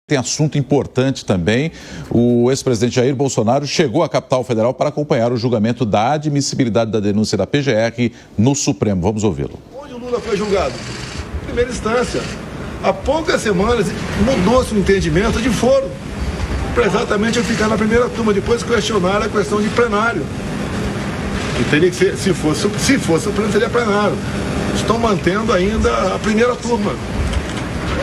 Tem assunto importante também. O ex-presidente Jair Bolsonaro chegou à capital federal para acompanhar o julgamento da admissibilidade da denúncia da PGR no Supremo. Vamos ouvi-lo. Onde o Lula foi julgado? Primeira instância. Há poucas semanas mudou-se o entendimento de foro, para exatamente eu ficar na primeira turma, depois questionar a questão de plenário. E teria que ser, se fosse Supremo, seria plenário. Estão mantendo ainda a primeira turma.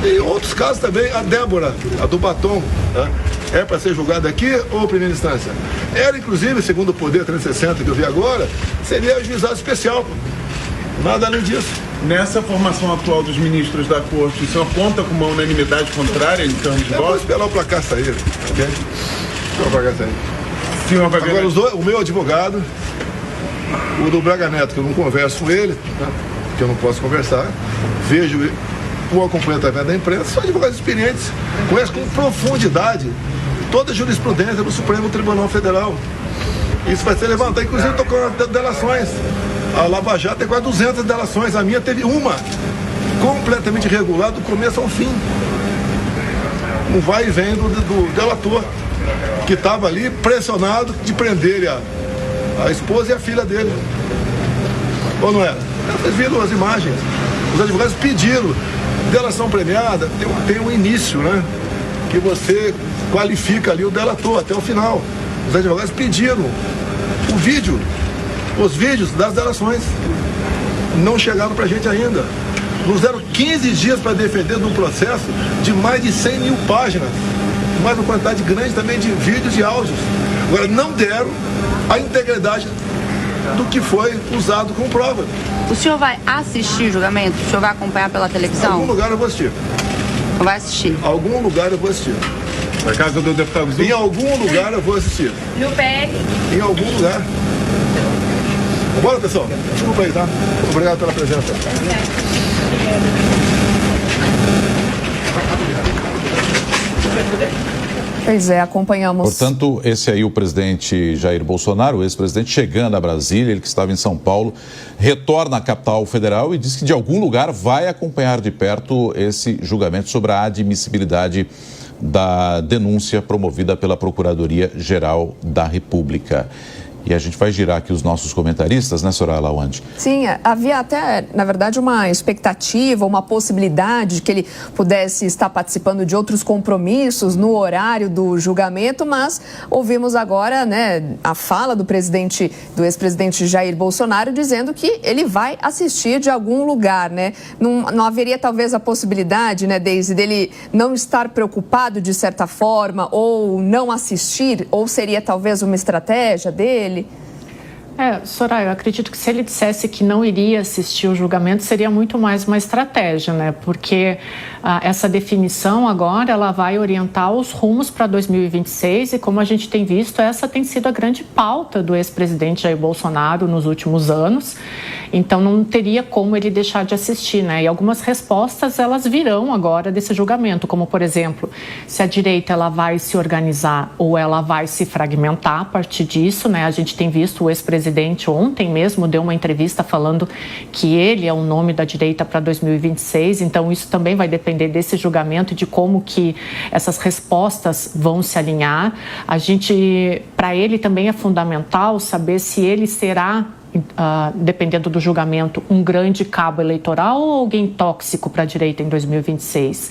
E outros casos também, a Débora, a do batom, tá? É para ser julgada aqui ou primeira instância? Ela, inclusive, segundo o Poder 360 que eu vi agora, seria juizado especial. Nada além disso. Nessa formação atual dos ministros da Corte, o senhor conta com uma unanimidade contrária em termos de voto? Vou esperar o placar sair, ok? Esperar o placar sair. Senhor vai agora, o meu advogado, o do Braga Neto, que eu não converso com ele, tá? Que eu não posso conversar, vejo o acompanho através da imprensa, são advogados experientes, conhecem com profundidade toda a jurisprudência do Supremo Tribunal Federal. Isso vai ser levantado, inclusive estou com delações. A Lava Jato tem quase 200 delações, a minha teve uma, completamente irregular do começo ao fim. Um vai e vem do delator, que estava ali pressionado de prender a esposa e a filha dele. Ou não era? Vocês viram as imagens. Os advogados pediram delação premiada, tem um início, né? Que você qualifica ali o delator até o final. Os advogados pediram o vídeo, os vídeos das delações. Não chegaram pra gente ainda. Nos deram 15 dias para defender de um processo de mais de 100 mil páginas. Mais uma quantidade grande também de vídeos e áudios. Agora, não deram a integridade do que foi usado como prova. O senhor vai assistir o julgamento? O senhor vai acompanhar pela televisão? Em algum lugar eu vou assistir. Não vai assistir? Algum lugar eu vou assistir. Na casa do deputado Zul? Em algum lugar eu vou assistir. No PL? Em algum lugar. Bora, pessoal. Desculpa aí, tá? Obrigado pela presença. Pois é, acompanhamos. Portanto, esse aí o presidente Jair Bolsonaro, o ex-presidente, chegando a Brasília, ele que estava em São Paulo, retorna à capital federal e diz que de algum lugar vai acompanhar de perto esse julgamento sobre a admissibilidade da denúncia promovida pela Procuradoria-Geral da República. E a gente vai girar aqui os nossos comentaristas, né, Soraya Lawande? Sim, havia até, na verdade, uma expectativa, uma possibilidade de que ele pudesse estar participando de outros compromissos no horário do julgamento, mas ouvimos agora, né, a fala do ex-presidente Jair Bolsonaro dizendo que ele vai assistir de algum lugar, né? Não haveria talvez a possibilidade, né, Deise, dele não estar preocupado de certa forma ou não assistir, ou seria talvez uma estratégia dele? Soraya, eu acredito que se ele dissesse que não iria assistir o julgamento, seria muito mais uma estratégia, né? Porque essa definição agora, ela vai orientar os rumos para 2026 e, como a gente tem visto, essa tem sido a grande pauta do ex-presidente Jair Bolsonaro nos últimos anos. Então, não teria como ele deixar de assistir, né? E algumas respostas, elas virão agora desse julgamento, como, por exemplo, se a direita ela vai se organizar ou ela vai se fragmentar a partir disso, né? A gente tem visto o ex-presidente ontem mesmo deu uma entrevista falando que ele é o nome da direita para 2026, então isso também vai depender desse julgamento e de como que essas respostas vão se alinhar. Para ele também é fundamental saber se ele será, dependendo do julgamento, um grande cabo eleitoral ou alguém tóxico para a direita em 2026.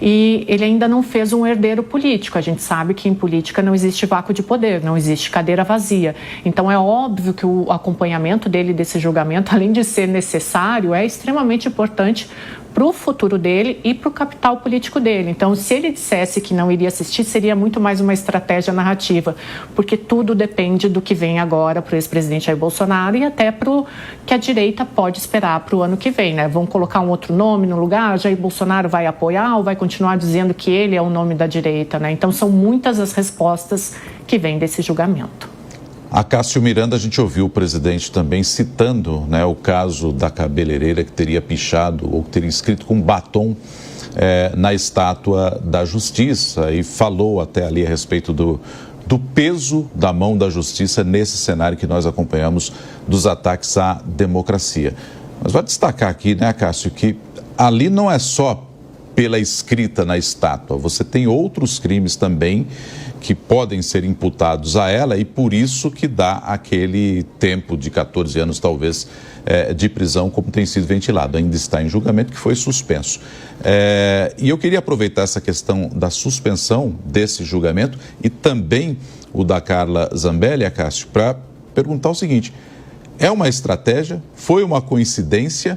E ele ainda não fez um herdeiro político. A gente sabe que em política não existe vácuo de poder, não existe cadeira vazia. Então é óbvio que o acompanhamento dele desse julgamento, além de ser necessário, é extremamente importante para o futuro dele e para o capital político dele. Então, se ele dissesse que não iria assistir, seria muito mais uma estratégia narrativa, porque tudo depende do que vem agora para o ex-presidente Jair Bolsonaro e até para o que a direita pode esperar para o ano que vem, né? Vão colocar um outro nome no lugar, Jair Bolsonaro vai apoiar ou vai continuar dizendo que ele é o nome da direita, né? Então, são muitas as respostas que vêm desse julgamento. A Cássio Miranda, a gente ouviu o presidente também citando, né, o caso da cabeleireira que teria pichado ou que teria escrito com batom na estátua da Justiça e falou até ali a respeito do peso da mão da Justiça nesse cenário que nós acompanhamos dos ataques à democracia. Mas vai destacar aqui, né, Cássio, que ali não é só pela escrita na estátua. Você tem outros crimes também que podem ser imputados a ela e por isso que dá aquele tempo de 14 anos, talvez, de prisão, como tem sido ventilado. Ainda está em julgamento, que foi suspenso. E eu queria aproveitar essa questão da suspensão desse julgamento e também o da Carla Zambelli, Cássio, para perguntar o seguinte: é uma estratégia? Foi uma coincidência?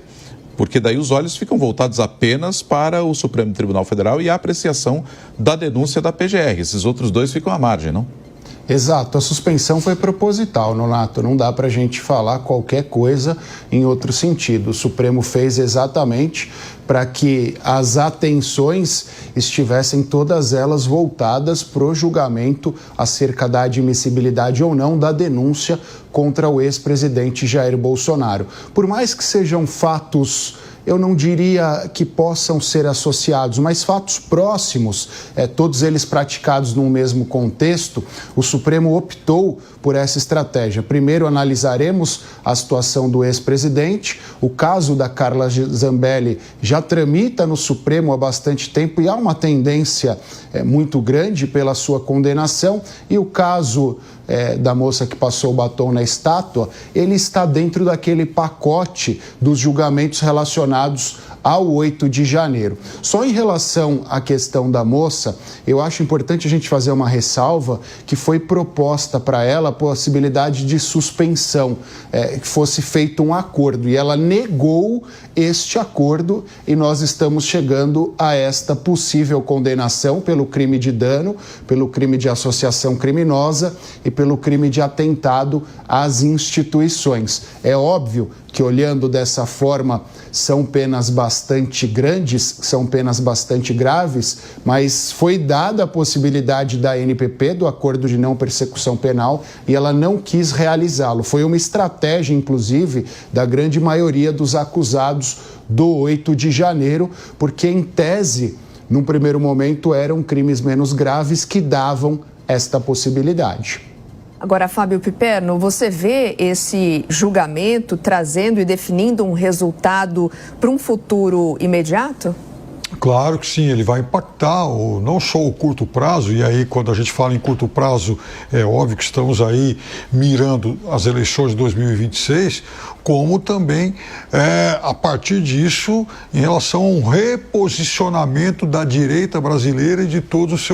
Porque daí os olhos ficam voltados apenas para o Supremo Tribunal Federal e a apreciação da denúncia da PGR. Esses outros dois ficam à margem, não? Exato, a suspensão foi proposital, Nonato, não dá para a gente falar qualquer coisa em outro sentido. O Supremo fez exatamente para que as atenções estivessem todas elas voltadas para o julgamento acerca da admissibilidade ou não da denúncia contra o ex-presidente Jair Bolsonaro. Por mais que sejam fatos, eu não diria que possam ser associados, mas fatos próximos, todos eles praticados num mesmo contexto, o Supremo optou por essa estratégia. Primeiro analisaremos a situação do ex-presidente, o caso da Carla Zambelli já tramita no Supremo há bastante tempo e há uma tendência muito grande pela sua condenação, e o caso da moça que passou o batom na estátua, ele está dentro daquele pacote dos julgamentos relacionados ao 8 de janeiro. Só em relação à questão da moça, eu acho importante a gente fazer uma ressalva que foi proposta para ela a possibilidade de suspensão, que fosse feito um acordo, e ela negou este acordo e nós estamos chegando a esta possível condenação pelo crime de dano, pelo crime de associação criminosa e pelo crime de atentado às instituições. É óbvio que, olhando dessa forma, são penas bastante grandes, são penas bastante graves, mas foi dada a possibilidade da NPP, do Acordo de Não Persecução Penal, e ela não quis realizá-lo. Foi uma estratégia, inclusive, da grande maioria dos acusados do 8 de janeiro, porque, em tese, num primeiro momento, eram crimes menos graves que davam esta possibilidade. Agora, Fábio Piperno, você vê esse julgamento trazendo e definindo um resultado para um futuro imediato? Claro que sim, ele vai impactar não só o curto prazo, e aí quando a gente fala em curto prazo, é óbvio que estamos aí mirando as eleições de 2026, como também a partir disso em relação a um reposicionamento da direita brasileira e de todos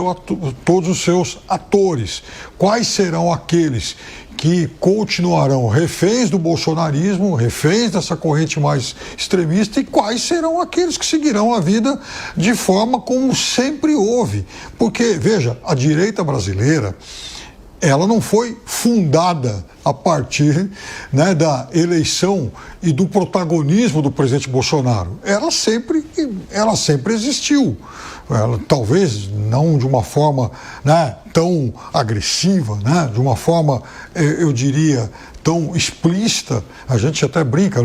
os seus atores. Quais serão aqueles que continuarão reféns do bolsonarismo, reféns dessa corrente mais extremista, e quais serão aqueles que seguirão a vida de forma como sempre houve. Porque, veja, a direita brasileira, ela não foi fundada a partir da eleição e do protagonismo do presidente Bolsonaro. Ela sempre existiu. Ela, talvez não de uma forma tão agressiva, de uma forma, eu diria, tão explícita. A gente até brinca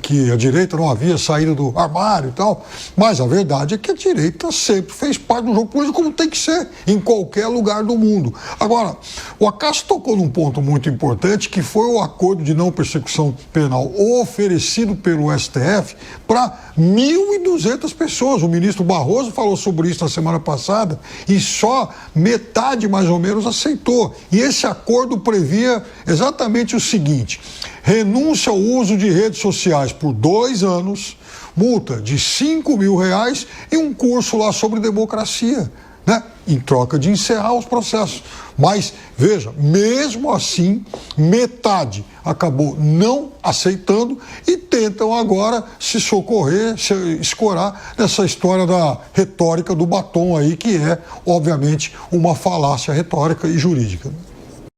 que a direita não havia saído do armário e tal, mas a verdade é que a direita sempre fez parte do jogo político, como tem que ser em qualquer lugar do mundo. Agora, o Cássio tocou num ponto muito importante, que foi o acordo de não persecução penal oferecido pelo STF para 1.200 pessoas. O ministro Barroso falou sobre isso na semana passada e só metade, mais ou menos, aceitou. E esse acordo previa exatamente o seguinte: renúncia ao uso de redes sociais por 2 anos, multa de R$5.000 e um curso lá sobre democracia, em troca de encerrar os processos. Mas, veja, mesmo assim, metade acabou não aceitando e tentam agora se socorrer, se escorar nessa história da retórica do batom aí, que é, obviamente, uma falácia retórica e jurídica.